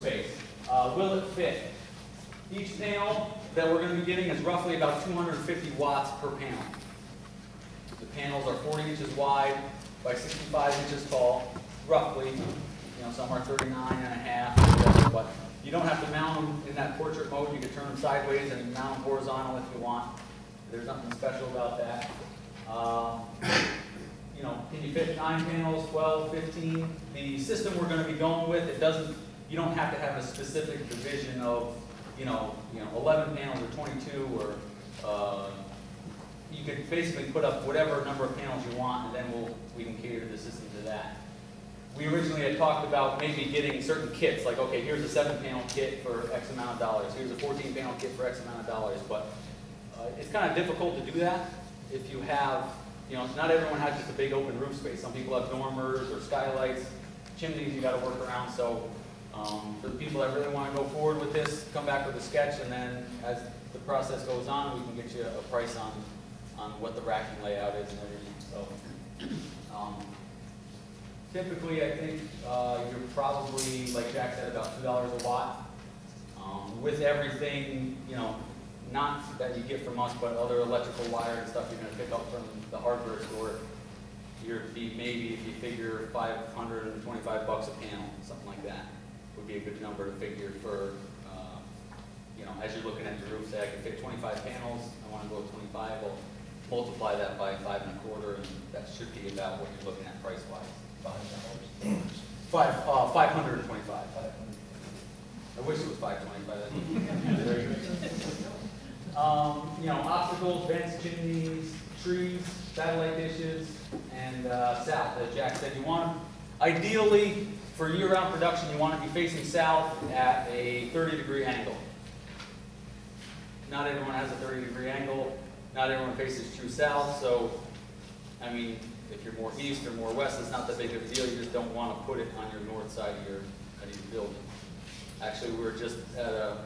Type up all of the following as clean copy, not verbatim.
space. Will it fit? Each panel that we're going to be getting is roughly about 250 watts per panel. The panels are 40 inches wide by 65 inches tall, roughly, somewhere 39 and a half, but you don't have to mount them in that portrait mode. You can turn them sideways and mount them horizontal if you want. There's nothing special about that. Can you fit 9 panels, 12, 15? The system we're going to be going with, you don't have to have a specific division of, 11 panels or 22, or you could basically put up whatever number of panels you want, and then we can cater the system to that. We originally had talked about maybe getting certain kits, like, okay, here's a 7-panel kit for X amount of dollars, here's a 14-panel kit for X amount of dollars, but it's kind of difficult to do that if you have, not everyone has just a big open roof space. Some people have dormers or skylights, chimneys you got to work around, so for the people that really want to go forward with this, come back with a sketch, and then as the process goes on, we can get you a price on what the racking layout is and everything. So typically, I think you're probably, like Jack said, about $2 a watt. With everything, not that you get from us, but other electrical wire and stuff you're going to pick up from the hardware store, you'd be maybe, if you figure $525 a panel, something like that, would be a good number to figure for, as you're looking at your roof, say I can fit 25 panels, I want to go with 25, well, multiply that by 5 1/4, and that should be about what you're looking at price-wise. $525. I wish it was $525. Obstacles, vents, chimneys, trees, satellite dishes, and south, as Jack said. You want, ideally, for year-round production, you want to be facing south at a 30-degree angle. Not everyone has a 30-degree angle. Not everyone faces true south, so, I mean, if you're more east or more west, it's not that big of a deal. You just don't want to put it on your north side of your building. Actually, we were just at an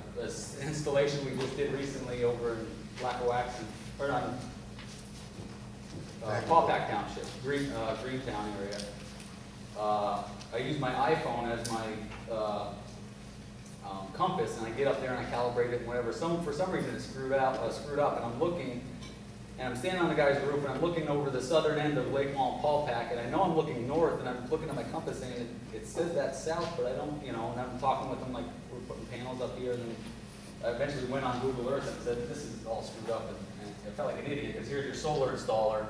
installation we just did recently over in Lackawaxen, or on Paupack Township, Greentown area. I use my iPhone as my compass, and I get up there and I calibrate it and whatever. For some reason it's screwed up, and I'm looking, and I'm standing on the guy's roof, and I'm looking over the southern end of Lake Mall and Paupack, and I know I'm looking north, and I'm looking at my compass saying it says that's south, but I don't, and I'm talking with them like we're putting panels up here, and then I eventually went on Google Earth and said this is all screwed up, and I felt like an idiot, because here's your solar installer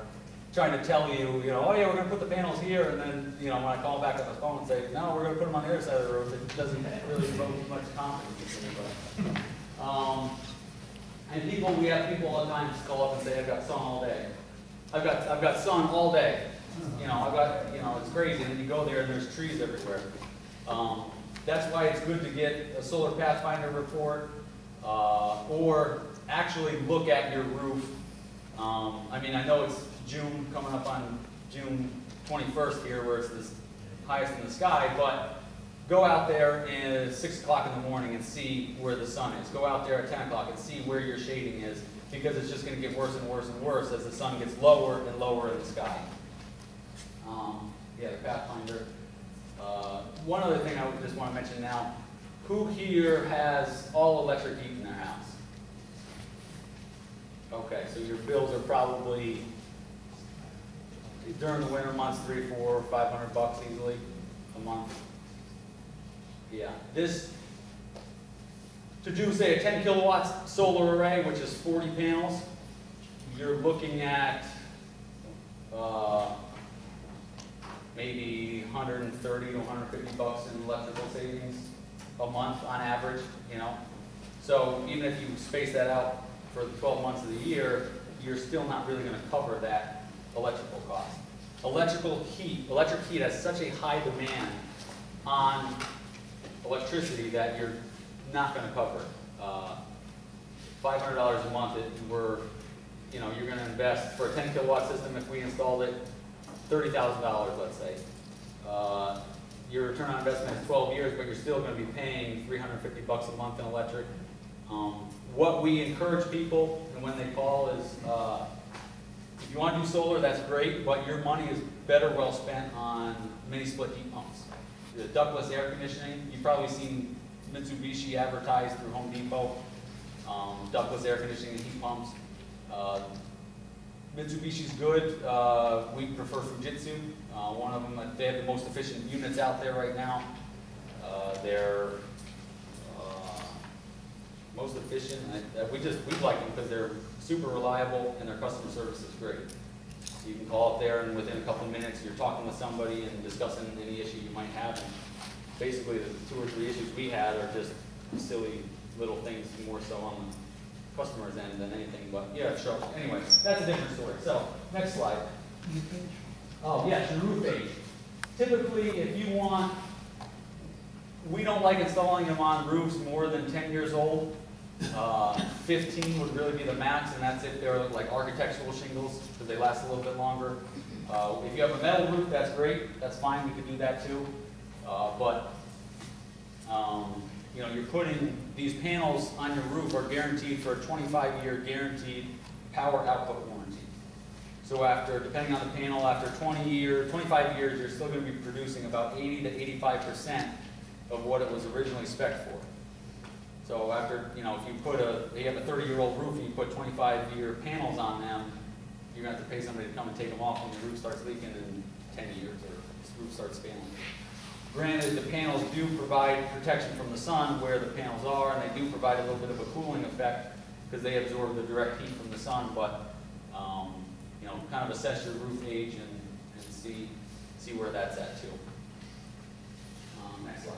trying to tell you, oh yeah, we're going to put the panels here, and then, when I call back on the phone and say, no, we're going to put them on the other side of the roof, it doesn't really evoke much confidence in anybody. And we have people all the time just call up and say, I've got sun all day. I've got sun all day. It's crazy, and then you go there and there's trees everywhere. That's why it's good to get a Solar Pathfinder report, or actually look at your roof. I know it's June, coming up on June 21st here, where it's the highest in the sky, but go out there at 6 o'clock in the morning and see where the sun is. Go out there at 10 o'clock and see where your shading is, because it's just going to get worse and worse and worse as the sun gets lower and lower in the sky. The Pathfinder. One other thing I would just want to mention now, who here has all electric heat in their house? Okay, so your bills are probably, during the winter months, $300, $400, $500 easily a month. Yeah, to do, say, a 10 kilowatts solar array, which is 40 panels, you're looking at maybe $130 to $150 in electrical savings a month on average, So even if you space that out for the 12 months of the year, you're still not really going to cover that electrical cost. Electric heat has such a high demand on electricity that you're not going to cover it. $500 a month, you're going to invest for a 10 kilowatt system. If we installed it, $30,000, let's say. Your return on investment is 12 years, but you're still going to be paying $350 a month in electric. What we encourage people, and when they call, is if you want to do solar, that's great, but your money is better well spent on mini split heat pumps. The ductless air conditioning, you've probably seen Mitsubishi advertised through Home Depot, ductless air conditioning and heat pumps. Mitsubishi's good. We prefer Fujitsu. One of them, they have the most efficient units out there right now. They're most efficient. We like them because they're super reliable and their customer service is great. You can call up there and within a couple of minutes you're talking with somebody and discussing any issue you might have. And basically the 2 or 3 issues we had are just silly little things, more so on the customer's end than anything, but yeah, sure. Anyway, that's a different story. So, next slide. Oh, yes, your roof age. Typically, if you want, we don't like installing them on roofs more than 10 years old. 15 would really be the max, and that's if they're like architectural shingles, because they last a little bit longer. If you have a metal roof, that's great. That's fine. We could do that too. You know, you're putting these panels on your roof are guaranteed for a 25-year guaranteed power output warranty. So after, depending on the panel, after 25 years, you're still going to be producing about 80 to 85% of what it was originally spec'd for. So after, you know, if you have a 30-year-old roof and you put 25-year panels on them, you're going to have to pay somebody to come and take them off when your roof starts leaking in 10 years or the roof starts failing. Granted, the panels do provide protection from the sun where the panels are, and they do provide a little bit of a cooling effect because they absorb the direct heat from the sun, but you know, kind of assess your roof age and see where that's at too. Next slide.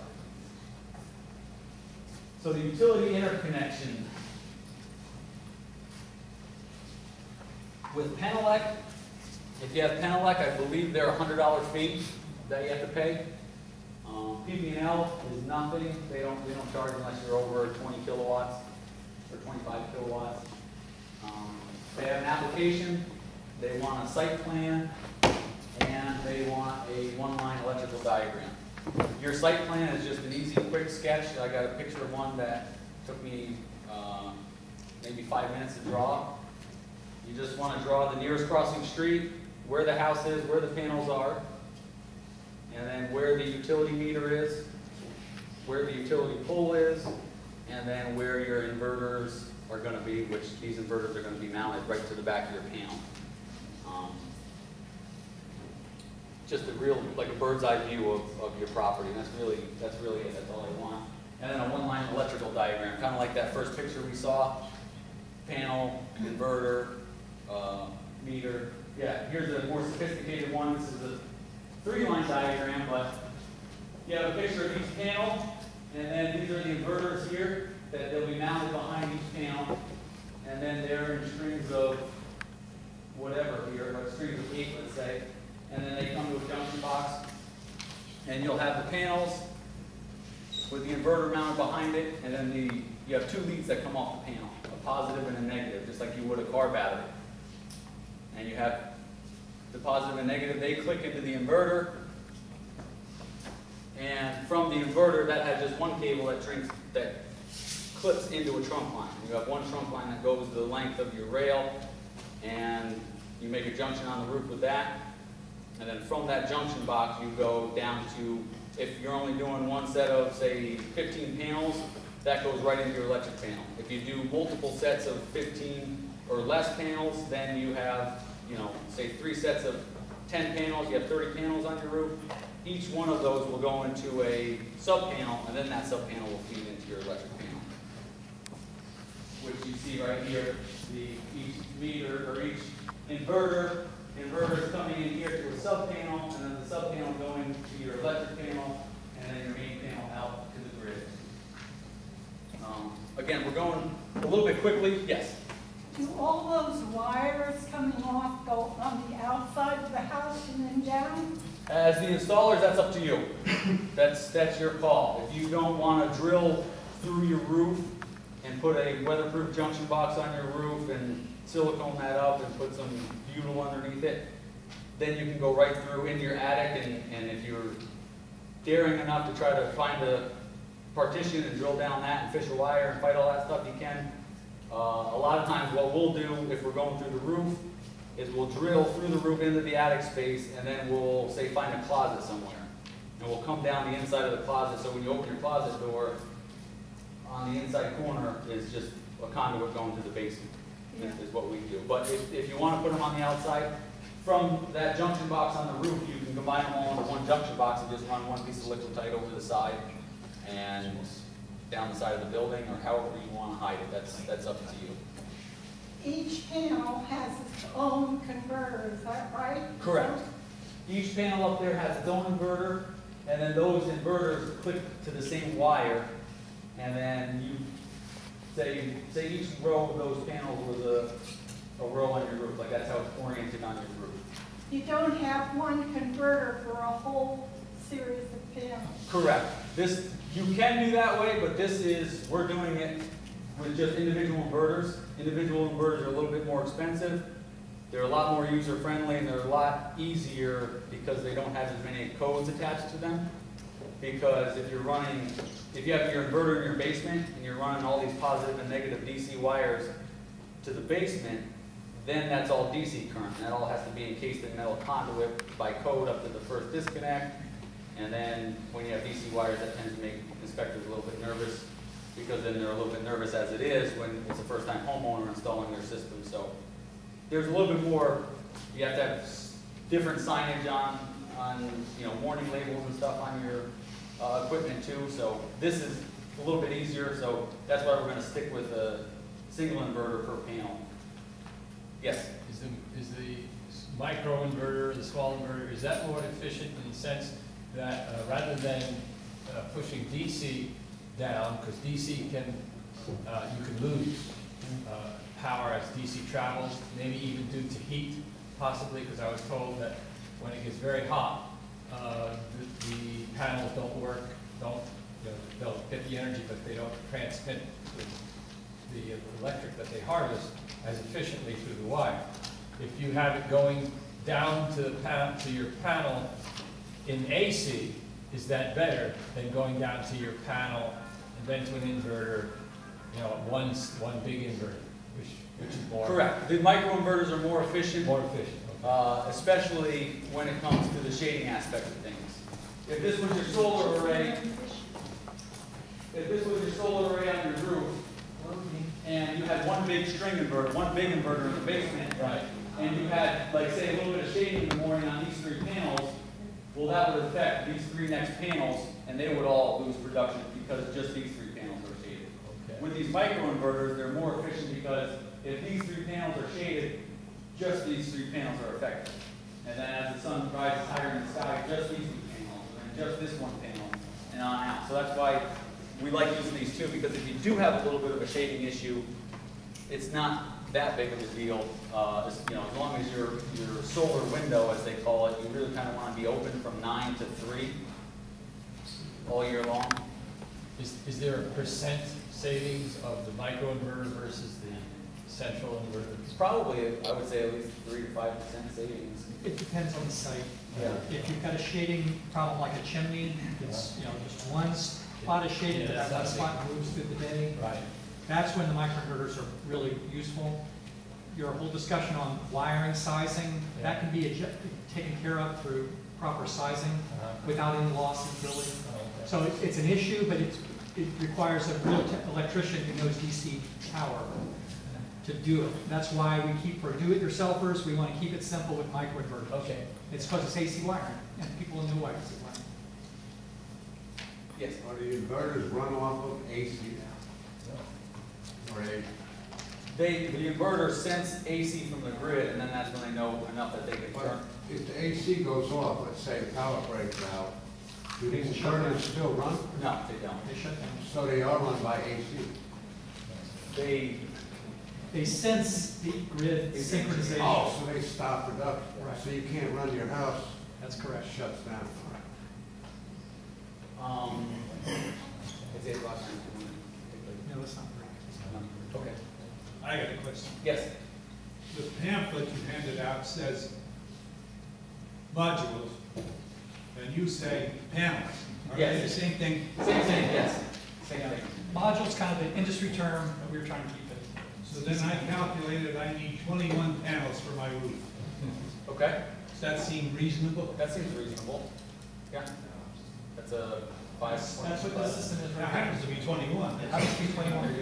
So the utility interconnection. With Penelec, if you have Penelec, I believe they're a $100 fee that you have to pay. PP&L is nothing. They don't charge unless you're over 20 kilowatts or 25 kilowatts. They have an application. They want a site plan, and they want a one-line electrical diagram. Your site plan is just an easy, quick sketch. I got a picture of one that took me maybe 5 minutes to draw. You just want to draw the nearest crossing street, where the house is, where the panels are, and then where the utility meter is, where the utility pole is, and then where your inverters are going to be, which these inverters are going to be mounted right to the back of your panel. Just a real, like a bird's eye view of your property. And that's really it. That's all I want. And then a one-line electrical diagram, kind of like that first picture we saw. Panel, inverter, meter. Yeah, here's a more sophisticated one. This is a 3-line diagram, but you have a picture of each panel, and then these are the inverters here that they'll be mounted behind each panel, and then they're in strings of whatever here, or strings of 8, let's say, and then they come to a junction box, and you'll have the panels with the inverter mounted behind it, and then you have 2 leads that come off the panel, a positive and a negative, just like you would a car battery. And you have the positive and negative, they click into the inverter, and from the inverter, that has just one cable that clips into a trunk line. You have one trunk line that goes the length of your rail, and you make a junction on the roof with that, and then from that junction box, you go down to, if you're only doing one set of, say, 15 panels, that goes right into your electric panel. If you do multiple sets of 15 or less panels, then you have, you know, say 3 sets of 10 panels, you have 30 panels on your roof. Each one of those will go into a sub-panel, and then that sub-panel will feed into your electric panel. Which you see right here, each meter, or each inverter is coming in here to a sub-panel, and then the sub-panel going to your electric panel, and then your main panel out to the grid. Again, we're going a little bit quickly. Yes? Do all those wires coming off go on the outside of the house and then down? As the installers, that's up to you. That's your call. If you don't want to drill through your roof and put a weatherproof junction box on your roof and silicone that up and put some butyl underneath it, then you can go right through into your attic, and if you're daring enough to try to find a partition and drill down that and fish a wire and fight all that stuff, you can. A lot of times what we'll do if we're going through the roof is we'll drill through the roof into the attic space, and then we'll, say, find a closet somewhere. And we'll come down the inside of the closet, so when you open your closet door, is just a conduit going to the basement, Yeah. is what we do. But if you want to put them on the outside, from that junction box on the roof, you can combine them all into one junction box and just run one piece of liquid tight over the side and down the side of the building, or however you want to hide it. That's up to you. Each panel has its own converter, is that right? Correct. Each panel up there has its own inverter, and then those inverters click to the same wire, and then you say each row of those panels was a row on your roof, like that's how it's oriented on your roof. You don't have one converter for a whole series of panels. Correct. You can do that way, but we're doing it with just individual inverters. Individual inverters are a little bit more expensive. They're a lot more user-friendly, and they're a lot easier because they don't have as many codes attached to them. Because if you have your inverter in your basement and you're running all these positive and negative DC wires to the basement, then that's all DC current. And that all has to be encased in metal conduit by code up to the first disconnect. And then when you have DC wires, that tends to make inspectors a little bit nervous, because then they're a little bit nervous as it is when it's a first-time homeowner installing their system. So there's a little bit more, you have to have different signage on warning labels and stuff on your equipment too. So this is a little bit easier, so that's why we're going to stick with a single inverter per panel. Yes? Is the micro inverter, the small inverter, is that more efficient in the sense that rather than pushing DC down, because DC can, you can lose power as DC travels, maybe even due to heat, possibly, because I was told that when it gets very hot, the panels don't work, they'll get the energy, but they don't transmit the electric that they harvest as efficiently through the wire. If you have it going down to your panel in AC, is that better than going down to your panel and then to an inverter, one big inverter, which is more... Correct. The microinverters are more efficient. More efficient. Okay. Especially when it comes to the shading aspect of things. If this was your solar array, on your roof, and you had one big string inverter, one big inverter in the basement, Right. and you had, like, say, a little bit of shading in the morning on these three panels, well, that would affect these three next panels, and they would all lose production because just these three panels are shaded. Okay. With these microinverters, they're more efficient because if these three panels are shaded, just these three panels are affected. And then as the sun rises higher in the sky, just these three panels, and then just this one panel, and on out. So that's why we like using these two, because if you do have a little bit of a shading issue, it's not that big of a deal. As long as your solar window, as they call it, you really kind of want to be open from 9 to 3 all year long. Is there a percent savings of the microinverter versus the central inverter? It's probably, I would say, at least 3 to 5% savings. It depends on the site. Yeah. If you've got a shading problem like a chimney, it's, just one spot is shaded, but that one spot moves through the day. Right. That's when the microinverters are really useful. Your whole discussion on wiring sizing, that can be taken care of through proper sizing without any loss in building. Okay. So it's an issue, but it requires a real electrician who knows DC power to do it. That's why we keep, for do-it-yourselfers, we want to keep it simple with microinverters. Okay. It's because it's AC wiring, and people know why it's AC wiring. Yes? Are the inverters run off of AC now? Or The inverter sends AC from the grid, and then that's when they know enough that they can but turn. if the AC goes off, let's say the power breaks out, do these inverters still run? No, they don't. They shut down. So they are run by AC? They sense the grid synchronization. Oh, so they stop production. Right. So you can't run your house, That's it correct. shuts down. It's 8 o'clock. No, it's not correct. Okay. I got a question. Yes. The pamphlet you handed out says modules, and you say panels. Are they Yes. the same thing? Same thing, yes. Same thing. Module's kind of an industry term, but we were trying to keep it. So then I calculated I need 21 panels for my roof. Okay. Does that seem reasonable? That seems reasonable. Yeah. That's a That's what the system is It right now. happens to be 21. It happens to be 21. You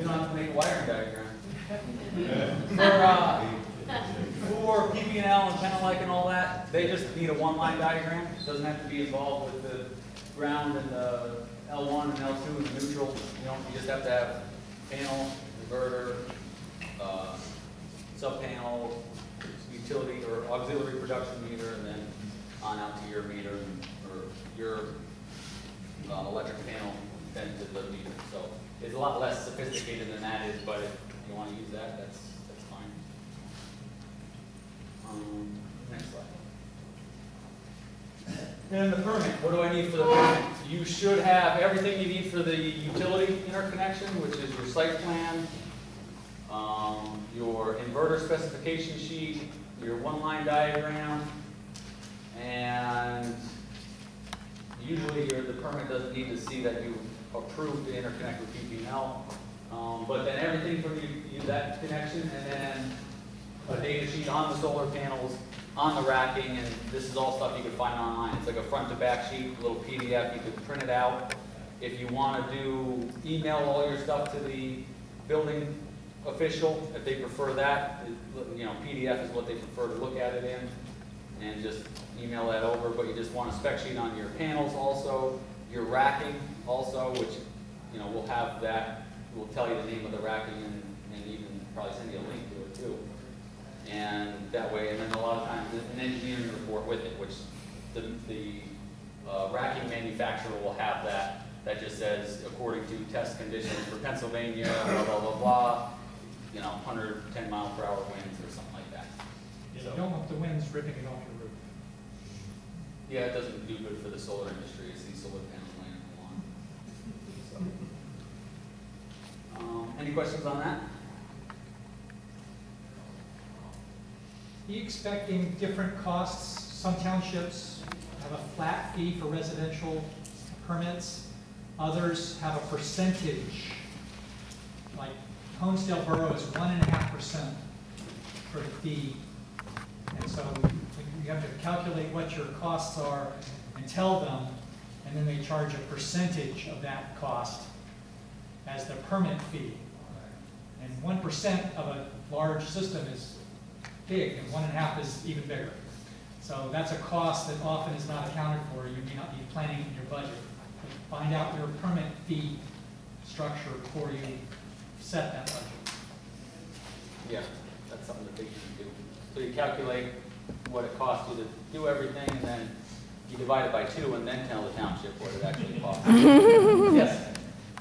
don't have to make a wiring diagram. For PP&L and Penelec and all that, they just need a one-line diagram. Doesn't have to be involved with the ground and the L1 and L2 and the neutral. You just have to have panel, inverter, sub-panel, utility or auxiliary production meter, and then on out to your meter or your electric panel then to the meter. So it's a lot less sophisticated than that is, but if you want to use that, that's fine. Next slide. And the permit, what do I need for the permit? You should have everything you need for the utility interconnection, which is your site plan, your inverter specification sheet, your one-line diagram, and usually the permit doesn't need to see that you approved to interconnect with PP&L. But then everything from that connection, and then a data sheet on the solar panels, on the racking, and this is all stuff you can find online. It's like a front to back sheet, a little PDF, you can print it out. If you want to email all your stuff to the building official, if they prefer that, PDF is what they prefer to look at it in, and just email that over. But you just want a spec sheet on your panels also, your racking also, which, we'll have that. We'll tell you the name of the racking and even probably send you a link to it too. And that way, and then a lot of times an engineering report with it, which the racking manufacturer will have that just says, according to test conditions for Pennsylvania, blah, blah, blah, blah, 110 mile per hour winds or something like that. You don't want the winds ripping it off your roof. Yeah, it doesn't do good for the solar industry to see solar panels laying on the lawn. Any questions on that? Are you expecting different costs? Some townships have a flat fee for residential permits. Others have a percentage. Like Honesdale Borough is 1.5% for the fee. And so you have to calculate what your costs are and tell them, and then they charge a percentage of that cost as the permit fee. And 1% of a large system is big, and 1.5 is even bigger. So that's a cost that often is not accounted for. You may not be planning in your budget. But find out your permit fee structure before you set that budget. Yeah, that's something that they can do. So you calculate what it costs you to do everything, and then you divide it by 2, and then tell the township what it actually costs. Yes?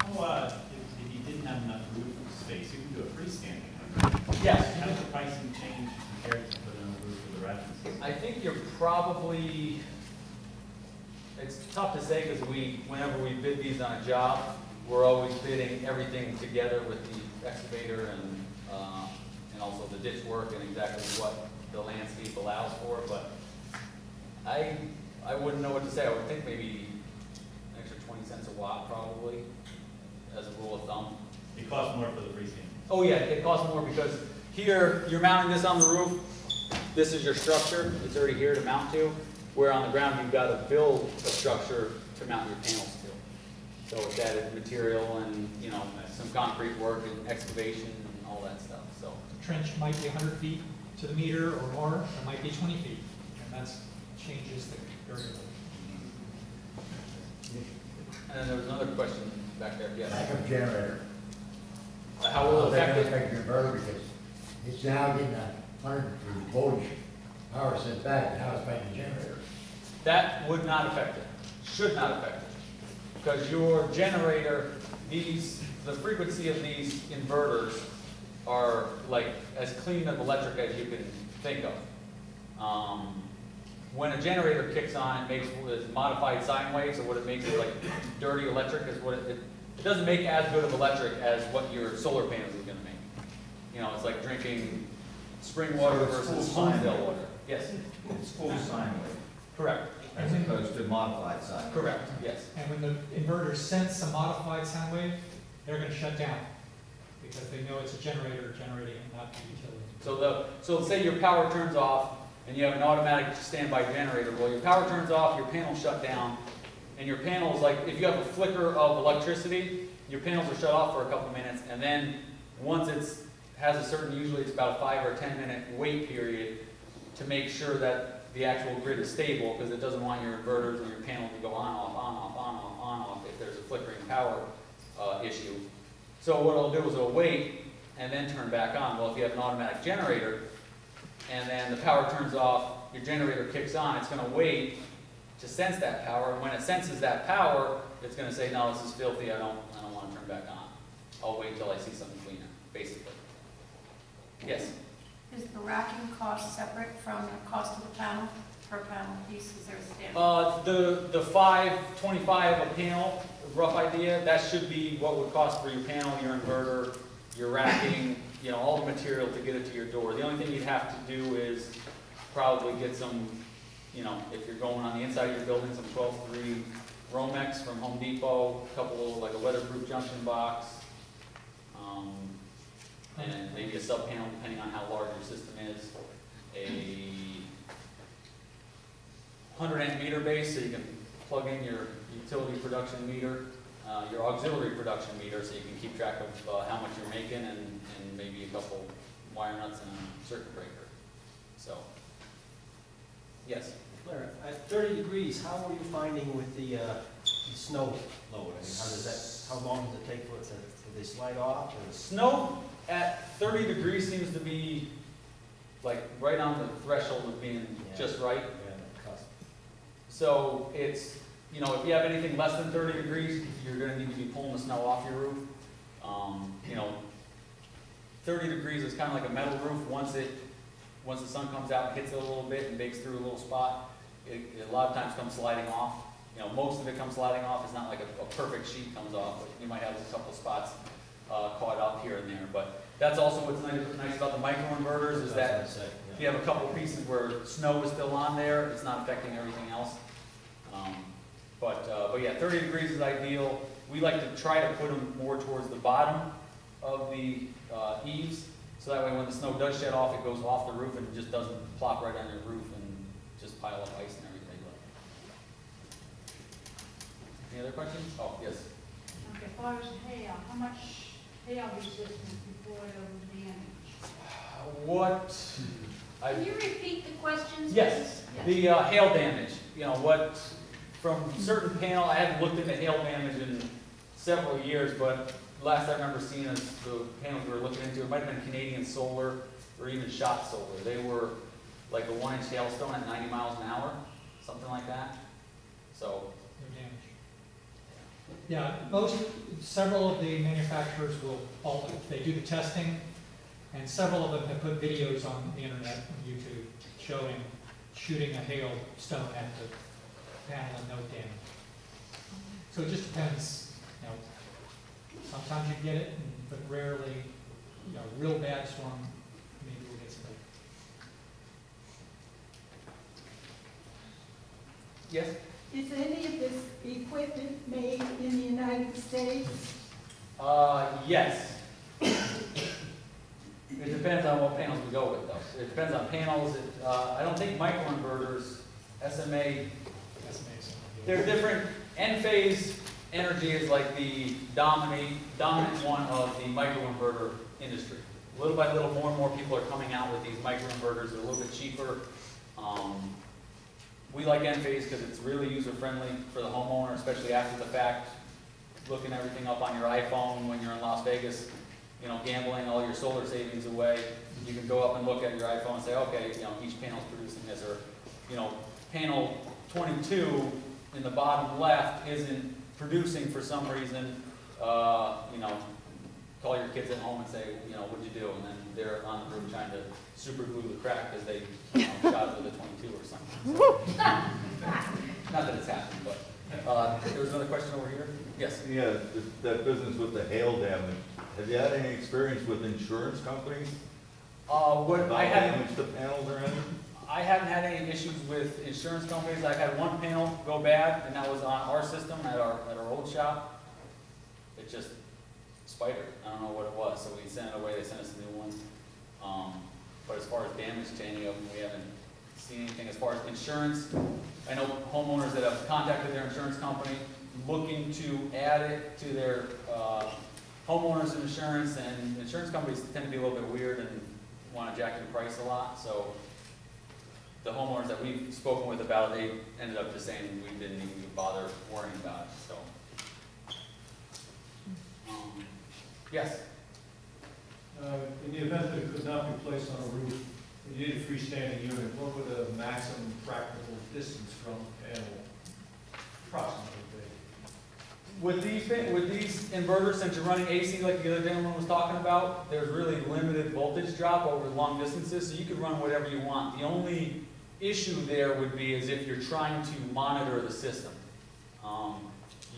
If you didn't have enough roof space, you can do a freestanding. Yes. How does the pricing change compared to putting on the roof of the residence? I think you're probably, it's tough to say because whenever we bid these on a job, we're always bidding everything together with the excavator and also the ditch work and exactly what the landscape allows for. But I wouldn't know what to say. I would think maybe an extra 20 cents a watt probably, as a rule of thumb. It costs more for the freestanding. Oh yeah, it costs more because here, you're mounting this on the roof. This is your structure. It's already here to mount to. Where on the ground, you've got to build a structure to mount your panels to. So it's added material and, some concrete work and excavation and all that stuff, so. The trench might be 100 feet to the meter or more, it might be 20 feet, and that changes the variable. And then there was another question back there, yes. Backup generator. How will it affect it? Affect your inverter because it's now getting 100 voltage power sent back, now it's affecting the generator. That would not affect it, should not affect it. Because your generator, the frequency of these inverters are like as clean of electric as you can think of. When a generator kicks on, it makes modified sine waves, so what it makes is like dirty electric is what it doesn't make as good of electric as what your solar panels are going to make. It's like drinking spring water So it's versus full sine Honesdale wave. water. Yes, It's full sine wave, correct, as opposed to modified sine. wave. correct, yes. And when the inverter sense a modified sound wave, they're going to shut down because they know it's a generator generating and not the utility. So say your power turns off and you have an automatic standby generator. Well, your power turns off, your panel shut down, and your panels, like, if you have a flicker of electricity, your panels are shut off for a couple minutes, and then once has a certain, usually it's about a 5 or 10 minute wait period to make sure that the actual grid is stable, because it doesn't want your inverters or your panel to go on, off, on, off, on, off, on, off if there's a flickering power issue. So what it'll do is it'll wait and then turn back on. Well, if you have an automatic generator, and then the power turns off, your generator kicks on, it's gonna wait to sense that power, and when it senses that power, it's gonna say, no, this is filthy, I don't wanna turn back on. I'll wait until I see something cleaner, basically. Yes? Is the racking cost separate from the cost of the panel, per panel piece? Is there a standard? The $5.25 a panel, rough idea, that should be what would cost for your panel, your inverter, your racking, you know, all the material to get it to your door. The only thing you'd have to do is probably get some, you know, if you're going on the inside of your building, some 12-3 Romex from Home Depot, a couple, like a weatherproof junction box, and maybe a sub panel depending on how large your system is. A 100 amp meter base, so you can plug in your utility production meter, your auxiliary production meter, so you can keep track of how much you're making, and maybe a couple wire nuts and a circuit breaker. So, yes? Claire, at 30 degrees, how are you finding with the snow load? I mean, how long does it take for it to, do they slide off? Or? Snow at 30 degrees seems to be like right on the threshold of being just right. Yeah, the cusp. So it's, you know, if you have anything less than 30 degrees, you're going to need to be pulling the snow off your roof. You know, 30 degrees is kind of like a metal roof. Once the sun comes out and hits it a little bit and bakes through a little spot, it a lot of times comes sliding off. You know, most of it comes sliding off. It's not like a perfect sheet comes off, but you might have a couple spots caught up here and there. But that's also what's nice about the microinverters is that if you have a couple pieces where snow is still on there, it's not affecting everything else. But yeah, 30 degrees is ideal. We like to try to put them more towards the bottom of the eaves, so that way when the snow does shed off, it goes off the roof and it just doesn't plop right on your roof and just pile up ice and everything. Any other questions? Oh, yes. Okay, as far as hail, how much hail resistance before it'll damage? What? Can you repeat the questions? Yes, the hail damage. You know, what, from certain panel, I haven't looked into hail damage in several years, but last I remember seeing is the panels we were looking into, it might have been Canadian Solar or even Shot Solar. They were like a 1-inch hailstone at 90 miles an hour, something like that. So. No damage. Yeah, several of the manufacturers will, they do the testing, and several of them have put videos on the internet, on YouTube, showing shooting a hailstone at the panel and no damage. So it just depends, you know, sometimes you get it, but rarely, you know, real bad storm, maybe we'll get something. Yes? Is any of this equipment made in the United States? Yes. It depends on what panels we go with, though. It depends on panels. I don't think microinverters, SMA, they're different. Enphase Energy is like the dominant one of the microinverter industry. Little by little, more and more people are coming out with these microinverters. They're a little bit cheaper. We like Enphase because it's really user-friendly for the homeowner, especially after the fact. Looking everything up on your iPhone when you're in Las Vegas, you know, gambling all your solar savings away. You can go up and look at your iPhone and say, okay, you know, each panel's producing this, or, you know, panel 22 in the bottom left isn't producing for some reason. You know, call your kids at home and say, you know, what'd you do? And then they're on the roof trying to super glue the crack because they shot it with a 22 or something. So, not that it's happened, but there was another question over here. Yes. Yeah, that business with the hail damage. Have you had any experience with insurance companies? What I haven't damage to panels or anything? I haven't had any issues with insurance companies. I've had one panel go bad, and that was on our system at our old shop. It just spidered. I don't know what it was, so we sent it away. They sent us a new one. But as far as damage to any of them, we haven't seen anything as far as insurance. I know homeowners that have contacted their insurance company looking to add it to their homeowners insurance, and insurance companies tend to be a little bit weird and want to jack your price a lot, so the homeowners that we've spoken with about it, they ended up just saying we didn't even bother worrying about it, so. Yes? In the event that it could not be placed on a roof, and you need a freestanding unit, what would the maximum practical distance from the panel approximately be? With these inverters, since you're running AC like the other gentleman was talking about, there's really limited voltage drop over long distances, so you can run whatever you want. The only issue there would be is if you're trying to monitor the system.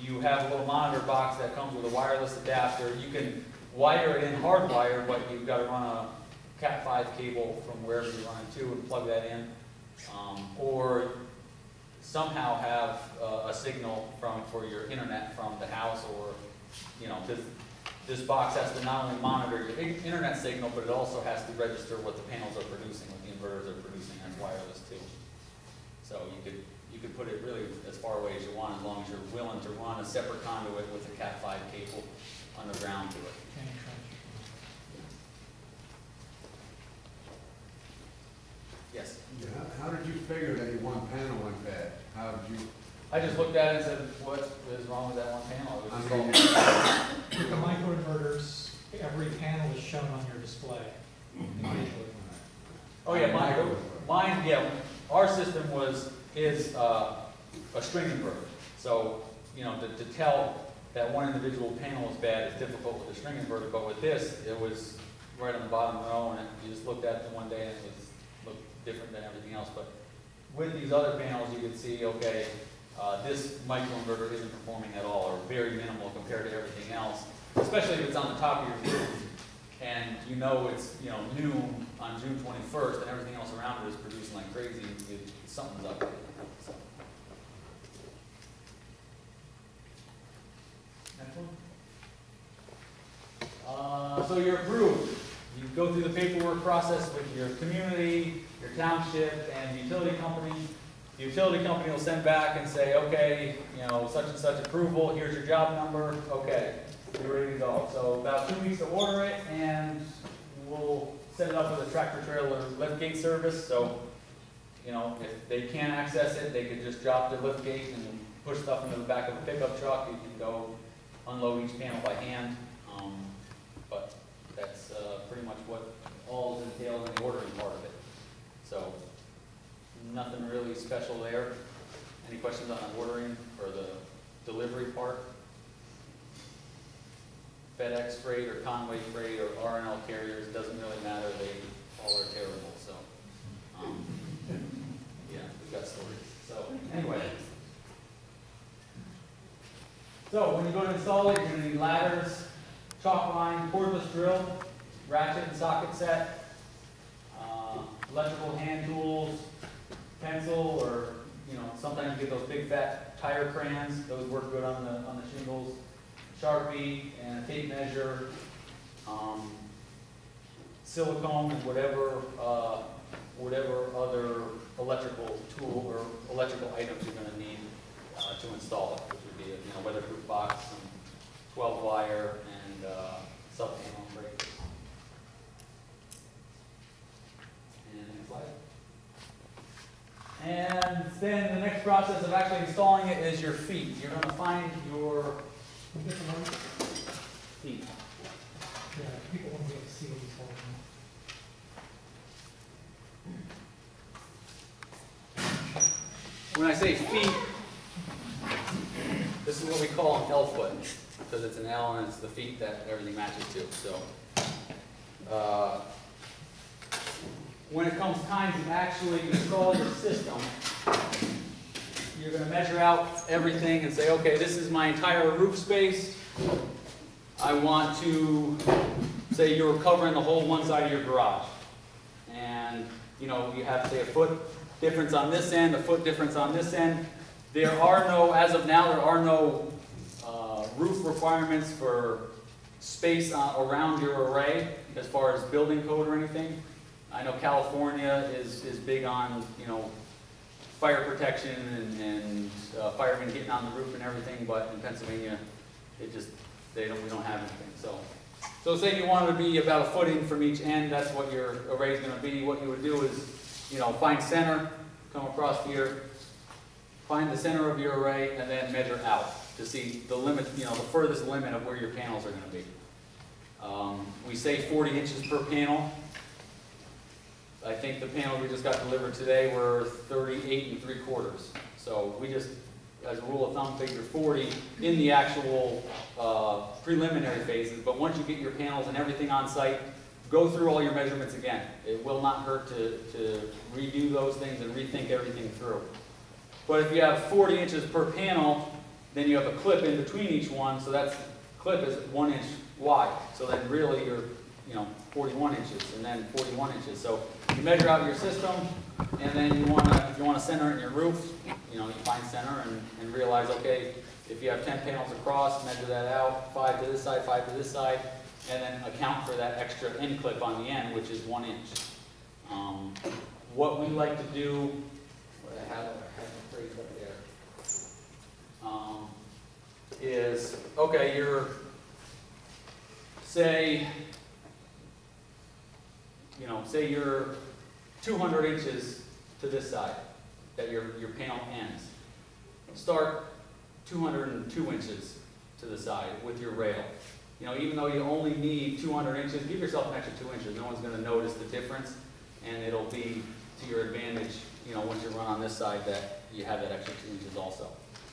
You have a little monitor box that comes with a wireless adapter. You can wire it in hardwired, but you've got to run a Cat5 cable from wherever you run it to and plug that in. Or somehow have a signal for your internet from the house, or, you know, this box has to not only monitor your internet signal, but it also has to register what the panels are producing, what the inverters are producing, and it's wireless too. So you could put it really as far away as you want, as long as you're willing to run a separate conduit with a Cat5 cable underground to it. Yes? Yeah, how did you figure that your one panel went bad? How did you? I just looked at it and said, what is wrong with that one panel? It was just all- With the microinverters, every panel is shown on your display individually. Oh yeah, mine, yeah, our system is a string inverter. So, you know, to tell that one individual panel is bad is difficult with a string inverter, but with this, it was right on the bottom row, and you just looked at it one day and it looked different than everything else. But with these other panels, you can see, okay, this microinverter isn't performing at all, or very minimal compared to everything else, especially if it's on the top of your roof, and you know it's, you know, noon on June 21st, and everything else around it is producing like crazy. Something's up. So. Next one. So you're approved. You go through the paperwork process with your community, your township, and the utility company. The utility company will send back and say, okay, you know, such and such approval, here's your job number, okay, you're ready to go. So about 2 weeks to order it, and we'll set it up with a tractor trailer lift gate service. So, you know, if they can't access it, they could just drop their lift gate and push stuff into the back of a pickup truck. You can go unload each panel by hand. But that's pretty much what all is entailed in the ordering part of it. So nothing really special there. Any questions on the ordering or the delivery part? FedEx freight or Conway freight or R&L carriers, doesn't really matter. They all are terrible. So yeah, we've got stories. So anyway. So when you go to install it, you're going to need ladders, chalk line, cordless drill, ratchet and socket set, electrical hand tools, pencil, or, you know, sometimes you get those big fat tire crayons. Those work good on the shingles. Sharpie and a tape measure, silicone, and whatever other electrical tool or electrical items you're going to need to install it, which would be a, you know, weatherproof box, some 12 wire, and sub-panel breakers. And then the next process of actually installing it is your feet. You're going to find your feet. Yeah, people won't be able to see what he's holding. When I say feet, this is what we call an L foot, because it's an L and it's the feet that everything matches to. So, when it comes time to actually install your system, you're going to measure out everything and say, okay, this is my entire roof space. I want to, say you're covering the whole one side of your garage. And, you know, you have, say, a foot difference on this end, a foot difference on this end. There are no, as of now, there are no roof requirements for space around your array as far as building code or anything. I know California is big on, you know, fire protection and firemen getting on the roof and everything, but in Pennsylvania, we don't have anything, So say you wanted to be about a foot in from each end, that's what your array is gonna be. What you would do is, you know, find center, come across here, find the center of your array, and then measure out to see the limit, you know, the furthest limit of where your panels are gonna be. We say 40 inches per panel. I think the panels we just got delivered today were 38 3/4. So we just, as a rule of thumb, figure 40 in the actual preliminary phases. But once you get your panels and everything on site, go through all your measurements again. It will not hurt to redo those things and rethink everything through. But if you have 40 inches per panel, then you have a clip in between each one, so that clip is 1 inch wide. So then really you're, you know, 41 inches and then 41 inches. So you measure out your system, and then if you want to center it in your roof, you know, you find center and realize, okay, if you have 10 panels across, measure that out, 5 to this side, 5 to this side, and then account for that extra end clip on the end, which is 1 inch. What we like to do, what I have the phrase up there, is, okay, say you're 200 inches to this side, that your panel ends. Start 202 inches to the side with your rail. You know, even though you only need 200 inches, give yourself an extra 2 inches. No one's going to notice the difference, and it'll be to your advantage, you know, once you run on this side that you have that extra 2 inches also.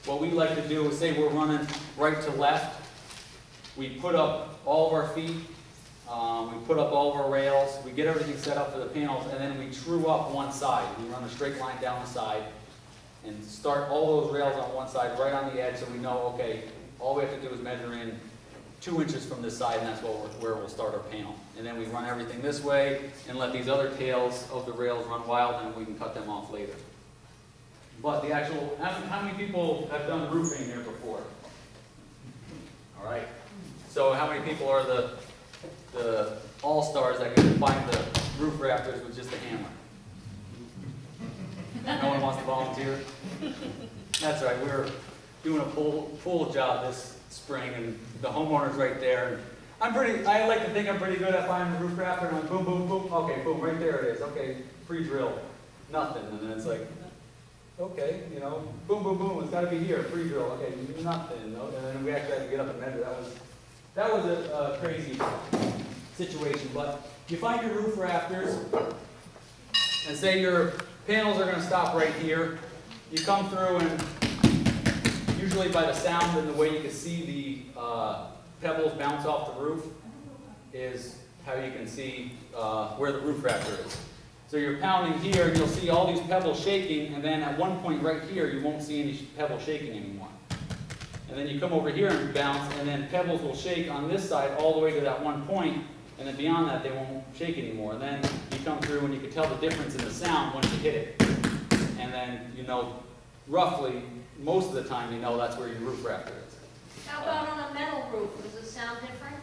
What we like to do is, say we're running right to left, we put up all of our feet, we put up all of our rails, we get everything set up for the panels, and then we true up one side. We run a straight line down the side and start all those rails on one side right on the edge, so we know, okay, all we have to do is measure in 2 inches from this side, and that's where we'll start our panel. And then we run everything this way and let these other tails of the rails run wild, and we can cut them off later. But the actual, how many people have done roofing here before? All right. So how many people are the all-stars that can find the roof rafters with just a hammer? No one wants to volunteer? That's right, we're doing a pool job this spring, and the homeowner's right there. I like to think I'm pretty good at finding the roof rafter, and I'm like, boom, boom, boom, okay, boom, right there it is, okay, pre-drill, nothing, and then it's like, okay, you know, boom, boom, boom, it's gotta be here, pre-drill, okay, nothing, no? And then we actually had to get up and measure. That was a crazy situation, but you find your roof rafters, and say your panels are going to stop right here. You come through, and usually by the sound and the way you can see the pebbles bounce off the roof is how you can see where the roof rafter is. So you're pounding here, and you'll see all these pebbles shaking, and then at one point right here, you won't see any pebbles shaking anymore. And then you come over here and bounce, and then pebbles will shake on this side all the way to that one point, and then beyond that, they won't shake anymore. And then you come through, and you can tell the difference in the sound once you hit it. And then you know, roughly, most of the time, you know that's where your roof rafter is. How about on a metal roof? Does it sound different?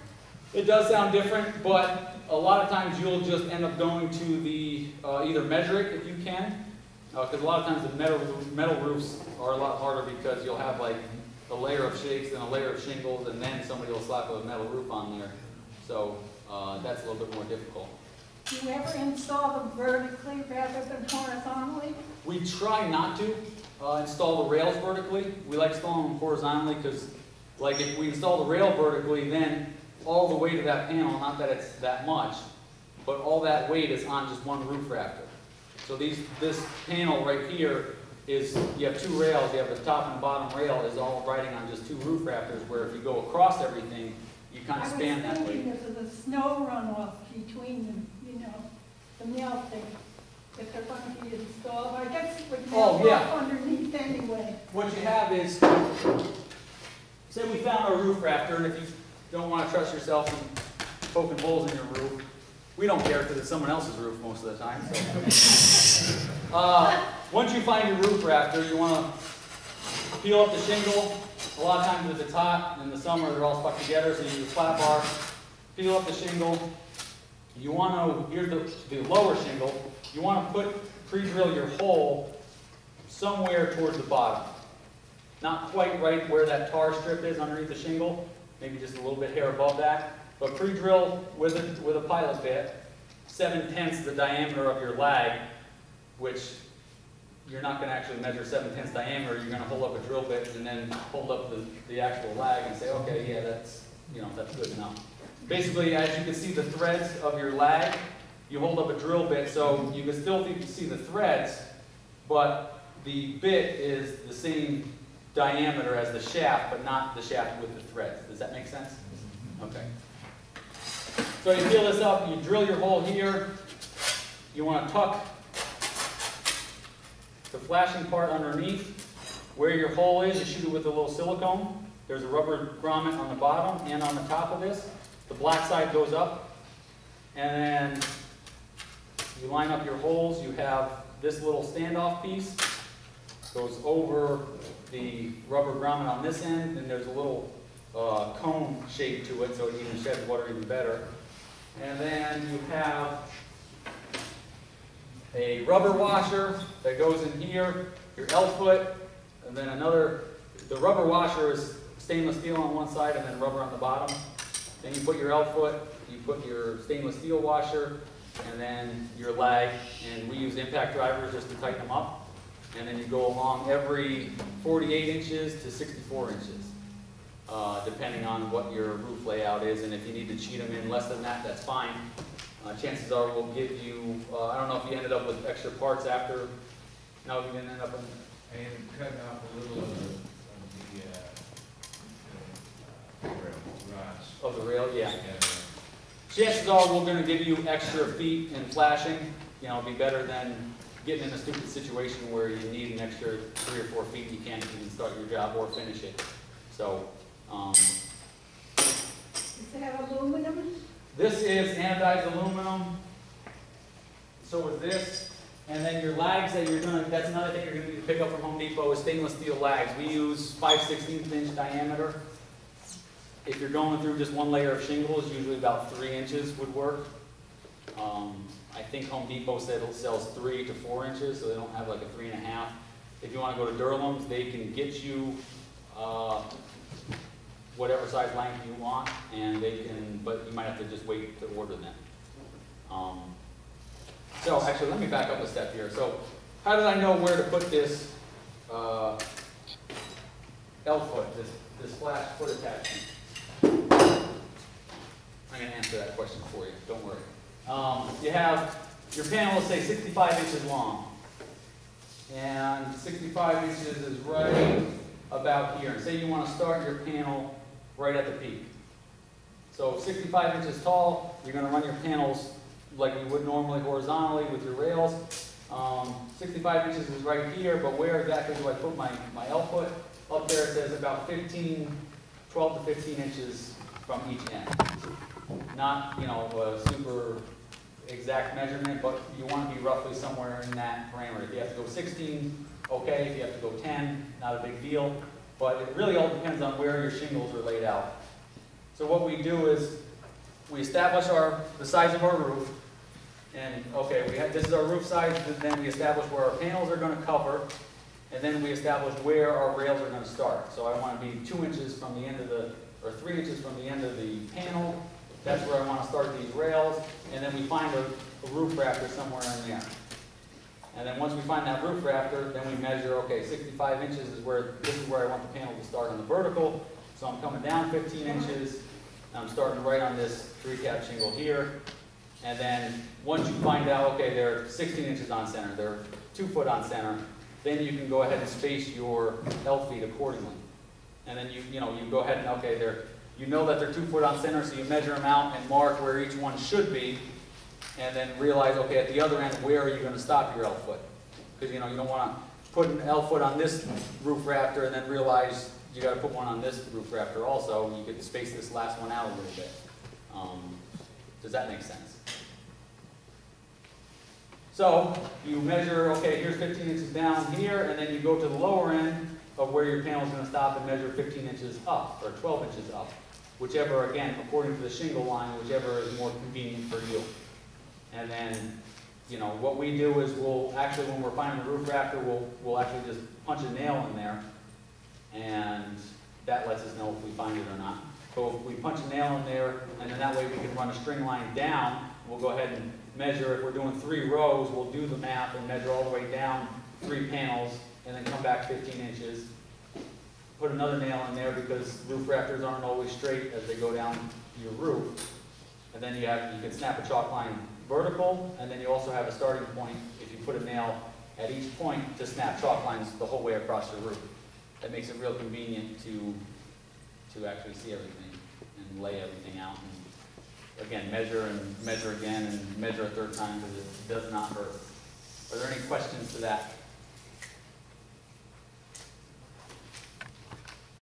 It does sound different, but a lot of times you'll just end up going to the, either measure it if you can, because a lot of times the metal roofs are a lot harder because you'll have like a layer of shakes and a layer of shingles, and then somebody will slap a metal roof on there. So that's a little bit more difficult. Do you ever install them vertically rather than horizontally? We try not to install the rails vertically. We like installing them horizontally because, like, if we install the rail vertically, then all the weight of that panel, not that it's that much, but all that weight is on just one roof rafter. So this panel right here is, you have two rails, you have the top and bottom rail is all riding on just two roof rafters, where if you go across everything, you kind of span that weight. I was thinking of the snow runoff between them, you know, the melting, if they're going to be installed. I guess it would melt off underneath anyway. What you have is, say we found our roof rafter, and if you don't want to trust yourself in poking holes in your roof, we don't care because it's someone else's roof most of the time. So. Once you find your roof rafter, you want to peel up the shingle. A lot of times if it's hot in the summer, they're all stuck together, so you use a flat bar, peel up the shingle, you want to, here's the lower shingle, you want to pre-drill your hole somewhere towards the bottom. Not quite right where that tar strip is underneath the shingle, maybe just a little bit hair above that, but pre-drill with a pilot bit, 7/10 the diameter of your lag, which you're not going to actually measure 7/10 diameter, you're going to hold up a drill bit and then hold up the actual lag and say, okay, yeah, that's good enough. Basically, as you can see the threads of your lag, you hold up a drill bit so you can still see the threads, but the bit is the same diameter as the shaft, but not the shaft with the threads. Does that make sense? Okay. So you feel this up, you drill your hole here, you want to tuck the flashing part underneath. Where your hole is, you shoot it with a little silicone. There's a rubber grommet on the bottom and on the top of this. The black side goes up, and then you line up your holes. You have this little standoff piece, goes over the rubber grommet on this end, and there's a little cone shape to it so it even sheds water even better. And then you have a rubber washer that goes in here, your L-foot, and then the rubber washer is stainless steel on one side and then rubber on the bottom. Then you put your L-foot, you put your stainless steel washer, and then your lag, and we use impact drivers just to tighten them up. And then you go along every 48 inches to 64 inches, depending on what your roof layout is, and if you need to cheat them in less than that, that's fine. Chances are we'll give you, I don't know if you ended up with extra parts after. No, you didn't end up in. And cutting off a little of the rods. Of the rail, yeah. Chances are we're going to give you extra feet in flashing. You know, it'd be better than getting in a stupid situation where you need an extra 3 or 4 feet and you can't even start your job or finish it. So, Is that aluminum? this is anodized aluminum. So is this. And then your lags that you're going to, that's another thing you're going to need to pick up from Home Depot is stainless steel lags. We use 5/16 inch diameter. If you're going through just one layer of shingles, usually about 3 inches would work. I think Home Depot said it sells 3 to 4 inches, so they don't have like a 3.5. If you want to go to Durlam's, they can get you whatever size length you want, and they can, but you might have to just wait to order them. So actually, let me back up a step here. So how did I know where to put this L-foot, this flash foot attachment? I'm going to answer that question for you. Don't worry. You have your panel, let's say 65 inches long. And 65 inches is right about here. And say you want to start your panel right at the peak. So 65 inches tall, you're going to run your panels like we would normally horizontally with your rails. 65 inches is right here, but where exactly do I put my L-foot? Up there it says about 12 to 15 inches from each end. Not, you know, a super exact measurement, but you want to be roughly somewhere in that parameter. If you have to go 16, okay. If you have to go 10, not a big deal. But it really all depends on where your shingles are laid out. So what we do is we establish the size of our roof. And okay, this is our roof size, then we establish where our panels are going to cover, and then we establish where our rails are going to start. So I want to be 2 inches from the end of or 3 inches from the end of the panel. That's where I want to start these rails, and then we find a roof rafter somewhere in there. And then once we find that roof rafter, then we measure, okay, 65 inches is this is where I want the panel to start on the vertical. So I'm coming down 15 inches, and I'm starting right on this 3-cap shingle here. And then once you find out, okay, they're 16 inches on center, they're 2 foot on center, then you can go ahead and space your L-feet accordingly. And then you go ahead and, okay, you know that they're 2 foot on center, so you measure them out and mark where each one should be, and then realize, okay, at the other end, where are you going to stop your L-foot? Because, you don't want to put an L-foot on this roof rafter and then realize you got to put one on this roof rafter also. You get to space this last one out a little bit. Does that make sense? So you measure, okay, here's 15 inches down here, and then you go to the lower end of where your panel is going to stop and measure 15 inches up, or 12 inches up. Whichever, again, according to the shingle line, whichever is more convenient for you. And then, you know, what we do is we'll, actually, when we're finding the roof rafter, we'll actually just punch a nail in there, and that lets us know if we find it or not. So if we punch a nail in there, and then that way we can run a string line down, we'll go ahead and measure, if we're doing 3 rows, we'll do the math and measure all the way down 3 panels, and then come back 15 inches. Put another nail in there because roof rafters aren't always straight as they go down your roof. And then you can snap a chalk line vertical, and then you also have a starting point if you put a nail at each point to snap chalk lines the whole way across your roof. That makes it real convenient to actually see everything and lay everything out. And again, measure and measure again and measure a 3rd time because it does not hurt. Are there any questions to that?